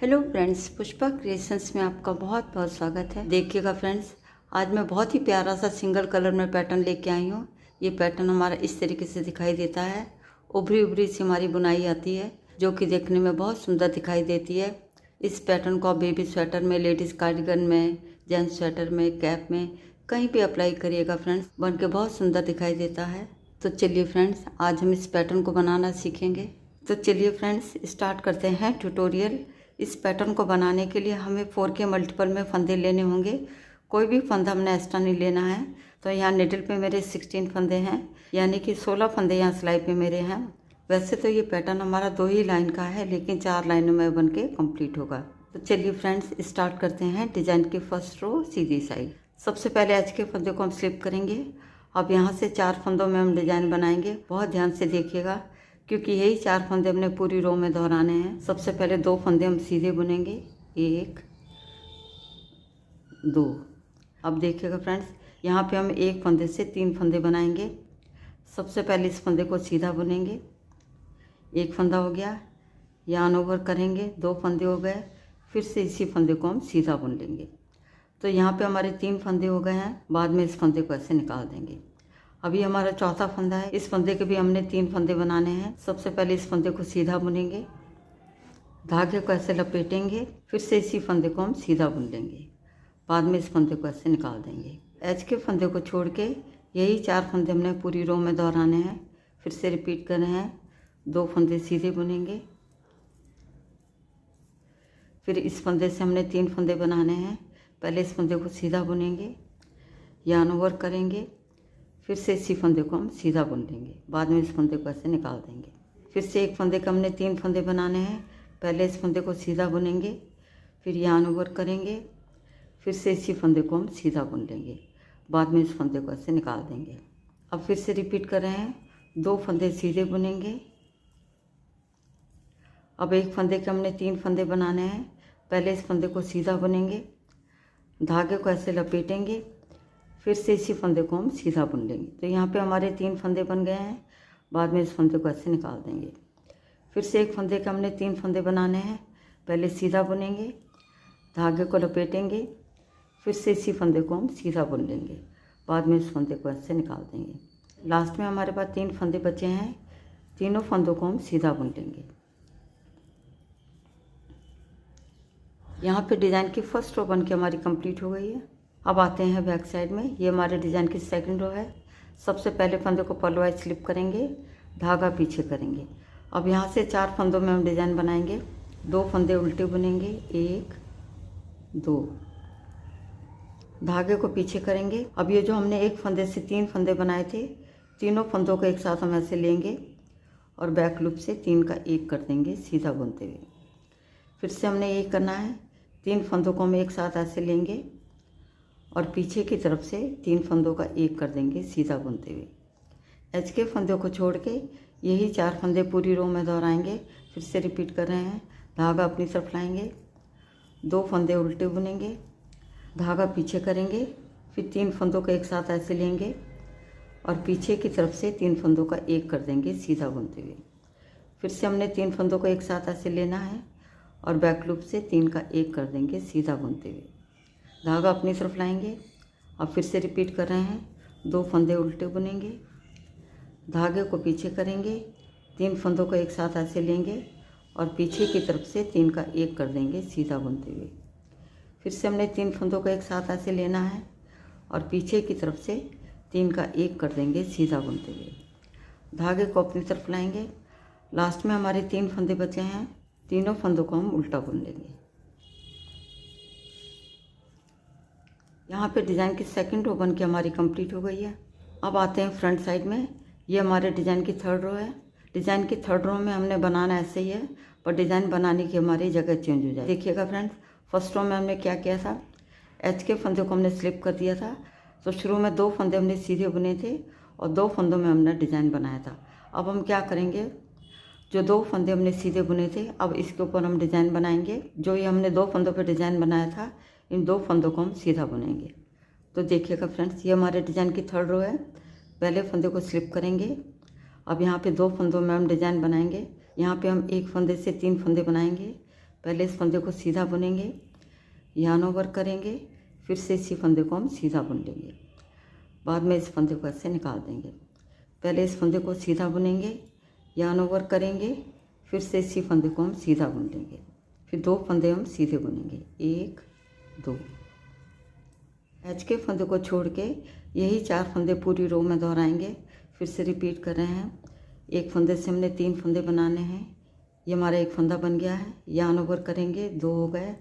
Hello friends, Pushpa creations में आपका बहुत बहुत स्वागत है। देखिएगा फ्रेंड्स, आज मैं बहुत ही प्यारा सा सिंगल कलर में पैटर्न लेके आई हूँ। ये पैटर्न हमारा इस तरीके से दिखाई देता है। उभरी उभरी सी हमारी बुनाई आती है जो कि देखने में बहुत सुंदर दिखाई देती है। इस पैटर्न को आप बेबी स्वेटर में, लेडीज़ कार्डिगन में, जेंट्स स्वेटर में, कैप में कहीं भी अप्लाई करिएगा फ्रेंड्स, बन के बहुत सुंदर दिखाई देता है। तो चलिए फ्रेंड्स, आज हम इस पैटर्न को बनाना सीखेंगे। तो चलिए फ्रेंड्स, स्टार्ट करते हैं ट्यूटोरियल। इस पैटर्न को बनाने के लिए हमें 4 के मल्टीपल में फंदे लेने होंगे। कोई भी फंदा हमने एक्स्ट्रा नहीं लेना है। तो यहाँ निडल पे मेरे 16 फंदे हैं, यानी कि 16 फंदे यहाँ सिलाई पे मेरे हैं। वैसे तो ये पैटर्न हमारा 2 ही लाइन का है, लेकिन 4 लाइनों में बन के कम्प्लीट होगा। तो चलिए फ्रेंड्स, स्टार्ट करते हैं। डिजाइन की फर्स्ट रो सीधी साइड। सबसे पहले एच के फंदे को हम स्लिप करेंगे। अब यहाँ से 4 फंदों में हम डिजाइन बनाएंगे। बहुत ध्यान से देखिएगा, क्योंकि यही 4 फंदे हमने पूरी रो में दोहराने हैं। सबसे पहले 2 फंदे हम सीधे बुनेंगे, 1 2। अब देखिएगा फ्रेंड्स, यहाँ पे हम 1 फंदे से 3 फंदे बनाएंगे। सबसे पहले इस फंदे को सीधा बुनेंगे, 1 फंदा हो गया, यार्न ओवर करेंगे, 2 फंदे हो गए, फिर से इसी फंदे को हम सीधा बुन लेंगे। तो यहाँ पे हमारे 3 फंदे हो गए हैं। बाद में इस फंदे को ऐसे निकाल देंगे। अभी हमारा चौथा फंदा है। इस फंदे के भी हमने 3 फंदे बनाने हैं। सबसे पहले इस फंदे को सीधा बुनेंगे, धागे को ऐसे लपेटेंगे, फिर से इसी फंदे को हम सीधा बुन लेंगे। बाद में इस फंदे को ऐसे निकाल देंगे। एच के फंदे को छोड़ के यही 4 फंदे हमने पूरी रो में दोहराने हैं। फिर से रिपीट कर रहे हैं। 2 फंदे सीधे बुनेंगे, फिर इस फंदे से हमने 3 फंदे बनाने हैं। पहले इस फंदे को सीधा बुनेंगे, यार्न ओवर करेंगे, फिर से इसी फंदे को हम सीधा बुन लेंगे। बाद में इस फंदे को ऐसे निकाल देंगे। फिर से 1 फंदे के हमने 3 फंदे बनाने हैं। पहले इस फंदे को सीधा बुनेंगे, फिर यार्न ओवर करेंगे, फिर से इसी फंदे को हम सीधा बुन लेंगे। बाद में इस फंदे को ऐसे निकाल देंगे। अब फिर से रिपीट कर रहे हैं। 2 फंदे सीधे बुनेंगे। अब 1 फंदे के हमने 3 फंदे बनाने हैं। पहले इस फंदे को सीधा बुनेंगे, धागे को ऐसे लपेटेंगे, फिर से इसी फंदे को हम सीधा बुन लेंगे। तो यहाँ पे हमारे 3 फंदे बन गए हैं। बाद में इस फंदे को ऐसे निकाल देंगे। फिर से 1 फंदे के हमने 3 फंदे बनाने हैं। पहले सीधा बुनेंगे, धागे को लपेटेंगे, फिर से इसी फंदे को हम सीधा बुन लेंगे। बाद में इस फंदे को ऐसे निकाल देंगे। लास्ट में हमारे पास 3 फंदे बचे हैं। तीनों फंदों को हम सीधा बुन लेंगे। यहाँ पे डिज़ाइन की फर्स्ट रो बन के हमारी कंप्लीट हो गई है। अब आते हैं बैक साइड में। ये हमारे डिज़ाइन की सेकंड रो है। सबसे पहले फंदे को पल्लू वाइज स्लिप करेंगे, धागा पीछे करेंगे। अब यहाँ से 4 फंदों में हम डिज़ाइन बनाएंगे। 2 फंदे उल्टे बुनेंगे, 1 2, धागे को पीछे करेंगे। अब ये जो हमने 1 फंदे से 3 फंदे बनाए थे, तीनों फंदों को एक साथ हम ऐसे लेंगे और बैक लूप से 3 का 1 कर देंगे सीधा बुनते हुए। फिर से हमने ये करना है। 3 फंदों को हम एक साथ ऐसे लेंगे और पीछे की तरफ से 3 फंदों का 1 कर देंगे सीधा बुनते हुए। एच के फंदों को छोड़ के यही 4 फंदे पूरी रो में दोहराएंगे। फिर से रिपीट कर रहे हैं। धागा अपनी तरफ लाएंगे, 2 फंदे उल्टे बुनेंगे, धागा पीछे करेंगे, फिर 3 फंदों को एक साथ ऐसे लेंगे और पीछे की तरफ से 3 फंदों का 1 कर देंगे सीधा बुनते हुए। फिर से हमने 3 फंदों को एक साथ ऐसे लेना है और बैक लूप से 3 का 1 कर देंगे सीधा बुनते हुए। धागा अपनी तरफ लाएंगे। अब फिर से रिपीट कर रहे हैं। 2 फंदे उल्टे बुनेंगे, धागे को पीछे करेंगे, 3 फंदों को एक साथ ऐसे लेंगे और पीछे की तरफ से 3 का 1 कर देंगे सीधा बुनते हुए। फिर से हमने 3 फंदों को एक साथ ऐसे लेना है और पीछे की तरफ से 3 का 1 कर देंगे सीधा बुनते हुए। धागे को अपनी तरफ लाएंगे। लास्ट में हमारे 3 फंदे बचे हैं। तीनों फंदों को हम उल्टा बुन लेंगे। यहाँ पे डिज़ाइन की सेकंड रो बन के हमारी कंप्लीट हो गई है। अब आते हैं फ्रंट साइड में। ये हमारे डिज़ाइन की थर्ड रो है। डिज़ाइन की थर्ड रो में हमने बनाना ऐसे ही है, पर डिज़ाइन बनाने की हमारी जगह चेंज हो जाए। देखिएगा फ्रेंड्स, फर्स्ट रो में हमने क्या किया था, एच के फंदे को हमने स्लिप कर दिया था। तो शुरू में 2 फंदे हमने सीधे बुने थे और 2 फंदों में हमने डिज़ाइन बनाया था। अब हम क्या करेंगे, जो 2 फंदे हमने सीधे बुने थे, अब इसके ऊपर हम डिज़ाइन बनाएंगे। जो ये हमने 2 फंदों पर डिज़ाइन बनाया था, इन 2 फंदों को हम सीधा बुनेंगे। तो देखिएगा फ्रेंड्स, ये हमारे डिज़ाइन की थर्ड रो है। पहले फंदे को स्लिप करेंगे। अब यहाँ पे 2 फंदों में हम डिज़ाइन बनाएंगे। यहाँ पे हम 1 फंदे से 3 फंदे बनाएंगे। पहले इस फंदे को सीधा बुनेंगे, यार्न ओवर करेंगे, फिर से इसी फंदे को हम सीधा बुन लेंगे। बाद में इस फंदे को ऐसे निकाल देंगे। पहले इस फंदे को सीधा बुनेंगे, यार्न ओवर करेंगे, फिर से इसी फंदे को हम सीधा बुन लेंगे। फिर 2 फंदे हम सीधे बुनेंगे, 1 2। एच के फंदे को छोड़ के यही 4 फंदे पूरी रो में दोहराएंगे। फिर से रिपीट कर रहे हैं। एक फंदे से हमने 3 फंदे बनाने हैं। ये हमारा एक फंदा बन गया है, यार्न ओवर करेंगे, 2 हो गए,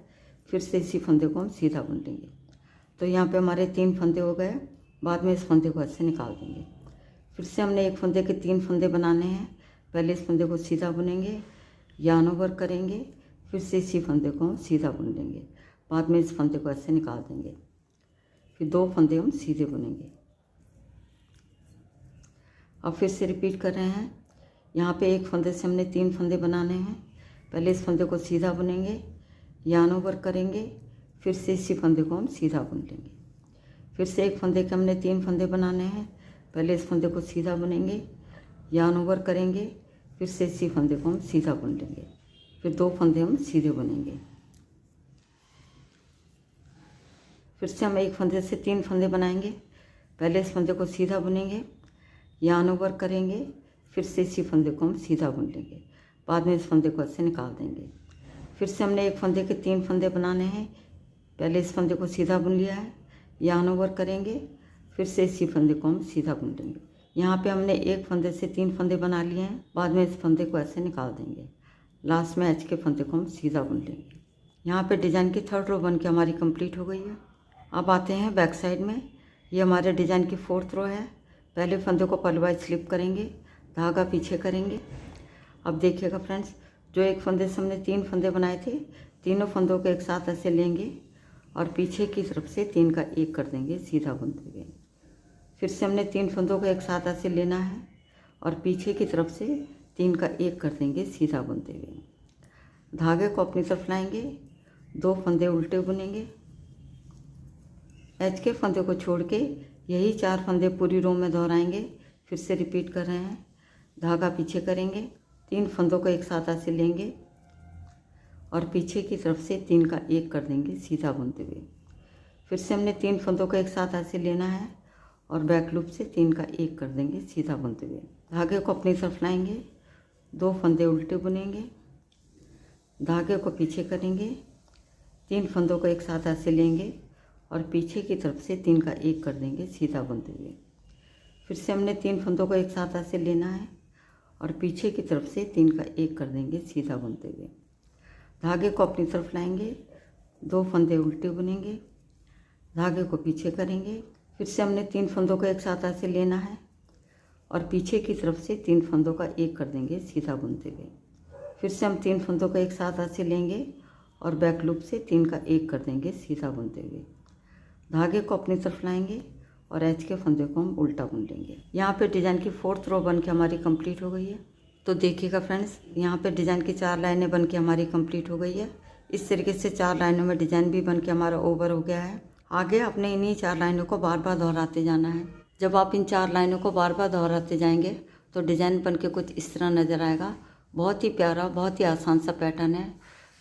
फिर से इसी फंदे को हम सीधा बुन लेंगे। तो यहाँ पे हमारे 3 फंदे हो गए। बाद में इस फंदे को ऐसे निकाल देंगे। फिर से हमने एक फंदे के 3 फंदे बनाने हैं। पहले इस फंदे को सीधा बुनेंगे, यार्न ओवर करेंगे, फिर से इसी फंदे को हम सीधा बुन लेंगे। बाद में इस फंदे को ऐसे निकाल देंगे। फिर 2 फंदे हम सीधे बुनेंगे। अब फिर से रिपीट कर रहे हैं। यहाँ पे एक फंदे से हमने 3 फंदे बनाने हैं। पहले इस फंदे को सीधा बुनेंगे, यार्न ओवर करेंगे, फिर से इसी फंदे को हम सीधा बुन लेंगे। फिर से एक फंदे के हमने 3 फंदे बनाने हैं। पहले इस फंदे को सीधा बुनेंगे, यार्न ओवर करेंगे, फिर से इसी फंदे को हम सीधा बुन लेंगे। फिर 2 फंदे हम सीधे बुनेंगे। फिर से हम एक फंदे से 3 फंदे बनाएंगे। पहले इस फंदे को सीधा बुनेंगे, यार्न ओवर करेंगे, फिर से इसी फंदे को हम सीधा बुन लेंगे। बाद में इस फंदे को ऐसे निकाल देंगे। फिर से हमने एक फंदे के 3 फंदे बनाने हैं। पहले इस फंदे को सीधा बुन लिया है, यार्न ओवर करेंगे, फिर से इसी फंदे को हम सीधा बुन लेंगे। यहाँ पे हमने एक फंदे से 3 फंदे बना लिए हैं। बाद में इस फंदे को ऐसे निकाल देंगे। लास्ट में एच के फंदे को हम सीधा बुन लेंगे। यहाँ पे डिज़ाइन की 3rd रो बन के हमारी कंप्लीट हो गई है। अब आते हैं बैक साइड में। ये हमारे डिज़ाइन की 4th रो है। पहले फंदे को पलवाई स्लिप करेंगे, धागा पीछे करेंगे। अब देखिएगा फ्रेंड्स, जो एक फंदे से हमने 3 फंदे बनाए थे, तीनों फंदों को एक साथ ऐसे लेंगे और पीछे की तरफ से 3 का 1 कर देंगे सीधा बुनते हुए। फिर से हमने 3 फंदों को एक साथ ऐसे लेना है और पीछे की तरफ से 3 का 1 कर देंगे सीधा बुनते हुए। धागे को अपनी तरफ लाएंगे, 2 फंदे उल्टे बुनेंगे। एच के फंदे को छोड़ के यही 4 फंदे पूरी रो में दोहराएंगे। फिर से रिपीट कर रहे हैं। धागा पीछे करेंगे, 3 फंदों को एक साथ ऐसे लेंगे और पीछे की तरफ से 3 का 1 कर देंगे सीधा बुनते हुए। फिर से हमने 3 फंदों को एक साथ ऐसे लेना है और बैक लूप से 3 का 1 कर देंगे सीधा बुनते हुए। धागे को अपनी तरफ लाएंगे, 2 फंदे उल्टे बुनेंगे, धागे को पीछे करेंगे, 3 फंदों को एक साथ ऐसे लेंगे और पीछे की तरफ से 3 का 1 कर देंगे सीधा बुनते हुए। फिर से हमने 3 फंदों को एक साथ ऐसे लेना है और पीछे की तरफ से 3 का 1 कर देंगे सीधा बुनते हुए। धागे को अपनी तरफ लाएंगे, 2 फंदे उल्टे बुनेंगे, धागे को पीछे करेंगे। फिर से हमने 3 फंदों को एक साथ ऐसे लेना है और पीछे की तरफ से 3 फंदों का 1 कर देंगे सीधा बुनते हुए। फिर से हम 3 फंदों को एक साथ ऐसे लेंगे और बैक लूप से 3 का 1 कर देंगे सीधा बुनते हुए। धागे को अपनी तरफ लाएंगे और एच के फंदे को हम उल्टा बुन लेंगे। यहाँ पे डिज़ाइन की 4th रो बन के हमारी कंप्लीट हो गई है। तो देखिएगा फ्रेंड्स, यहाँ पे डिज़ाइन की 4 लाइनें बन के हमारी कंप्लीट हो गई है। इस तरीके से 4 लाइनों में डिज़ाइन भी बन के हमारा ओवर हो गया है। आगे अपने इन्हीं 4 लाइनों को बार बार दोहराते जाना है। जब आप इन 4 लाइनों को बार बार दोहराते जाएंगे तो डिज़ाइन बन के कुछ इस तरह नज़र आएगा। बहुत ही प्यारा, बहुत ही आसान सा पैटर्न है।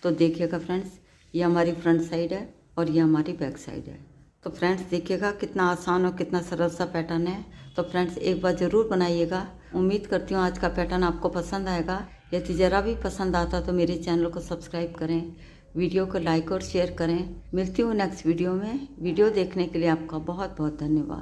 तो देखिएगा फ्रेंड्स, ये हमारी फ्रंट साइड है और ये हमारी बैक साइड है। तो फ्रेंड्स देखिएगा कितना आसान और कितना सरल सा पैटर्न है। तो फ्रेंड्स एक बार ज़रूर बनाइएगा। उम्मीद करती हूँ आज का पैटर्न आपको पसंद आएगा। यदि ज़रा भी पसंद आता तो मेरे चैनल को सब्सक्राइब करें, वीडियो को लाइक और शेयर करें। मिलती हूँ नेक्स्ट वीडियो में। वीडियो देखने के लिए आपका बहुत बहुत धन्यवाद।